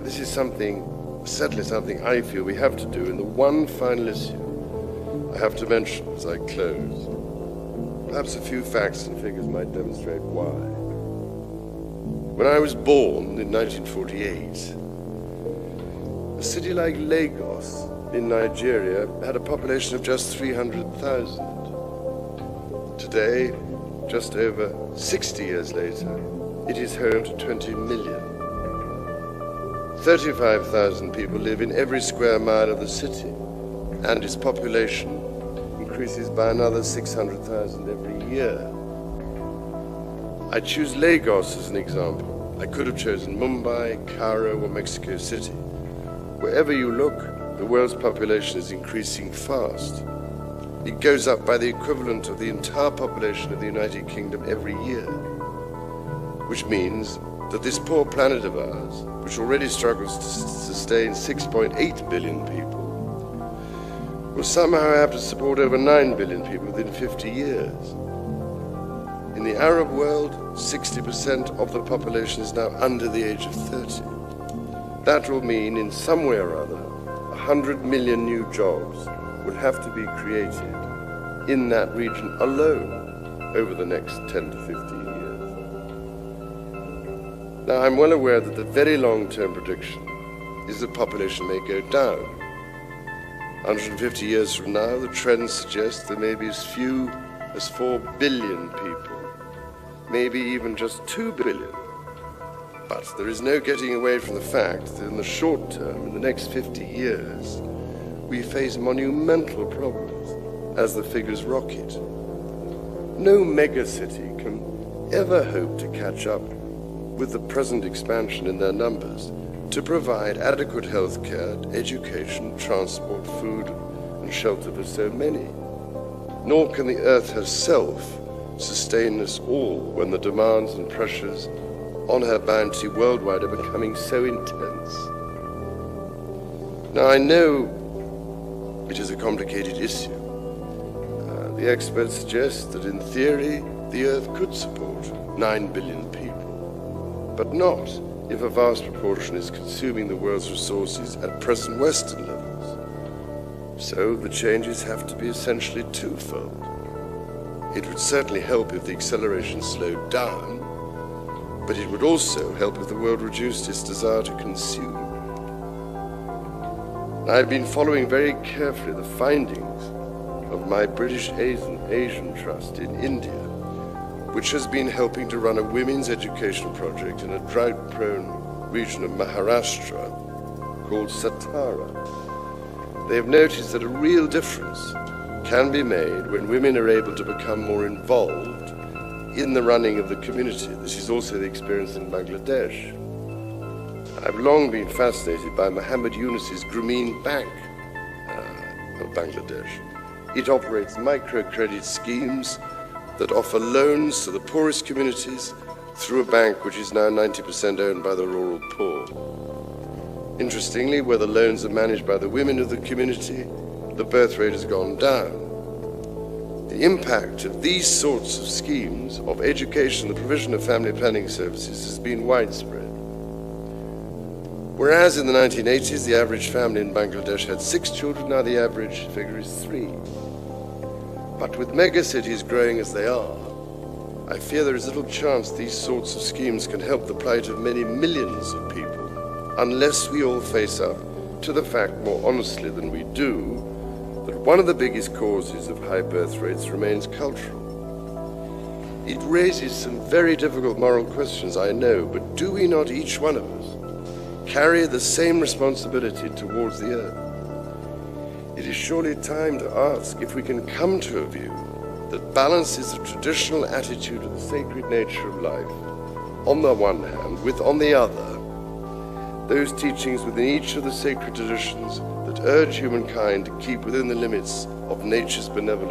This is certainly something I feel we have to do, and the one final issue I have to mention as I close. Perhaps a few facts and figures might demonstrate why. When I was born in 1948, a city like Lagos in Nigeria had a population of just 300,000. Today, just over 60 years later, it is home to 20 million. 35,000 people live in every square mile of the city, and its population increases by another 600,000 every year. I choose Lagos as an example. I could have chosen Mumbai, Cairo, or Mexico City. Wherever you look, the world's population is increasing fast. It goes up by the equivalent of the entire population of the United Kingdom every year, which means that this poor planet of ours, which already struggles to sustain 6.8 billion people, will somehow have to support over 9 billion people within 50 years. In the Arab world, 60% of the population is now under the age of 30. That will mean, in some way or other, 100 million new jobs will have to be created in that region alone over the next 10 to 15 years. Now, I'm well aware that the very long-term prediction is that population may go down. 150 years from now, the trends suggest there may be as few as 4 billion people, maybe even just 2 billion. But there is no getting away from the fact that in the short term, in the next 50 years, we face monumental problems as the figures rocket. No megacity can ever hope to catch up with the present expansion in their numbers to provide adequate health care, education, transport, food, and shelter for so many. Nor can the Earth herself sustain us all when the demands and pressures on her bounty worldwide are becoming so intense. Now, I know it is a complicated issue. The experts suggest that in theory, the Earth could support 9 billion people, but not if a vast proportion is consuming the world's resources at present Western levels. So the changes have to be essentially twofold. It would certainly help if the acceleration slowed down, but it would also help if the world reduced its desire to consume. I've been following very carefully the findings of my British Asian Trust in India, which has been helping to run a women's education project in a drought-prone region of Maharashtra called Satara. They have noticed that a real difference can be made when women are able to become more involved in the running of the community. This is also the experience in Bangladesh. I've long been fascinated by Muhammad Yunus's Grameen Bank of Bangladesh. It operates microcredit schemes that offer loans to the poorest communities through a bank which is now 90% owned by the rural poor. Interestingly, where the loans are managed by the women of the community, the birth rate has gone down. The impact of these sorts of schemes of education and the provision of family planning services has been widespread. Whereas in the 1980s, the average family in Bangladesh had 6 children, now the average figure is 3. But with megacities growing as they are, I fear there is little chance these sorts of schemes can help the plight of many millions of people unless we all face up to the fact more honestly than we do that one of the biggest causes of high birth rates remains cultural. It raises some very difficult moral questions, I know, but do we not, each one of us, carry the same responsibility towards the earth? It is surely time to ask if we can come to a view that balance is the traditional attitude of the sacred nature of life, on the one hand, with, on the other, those teachings within each of the sacred traditions that urge humankind to keep within the limits of nature's benevolence.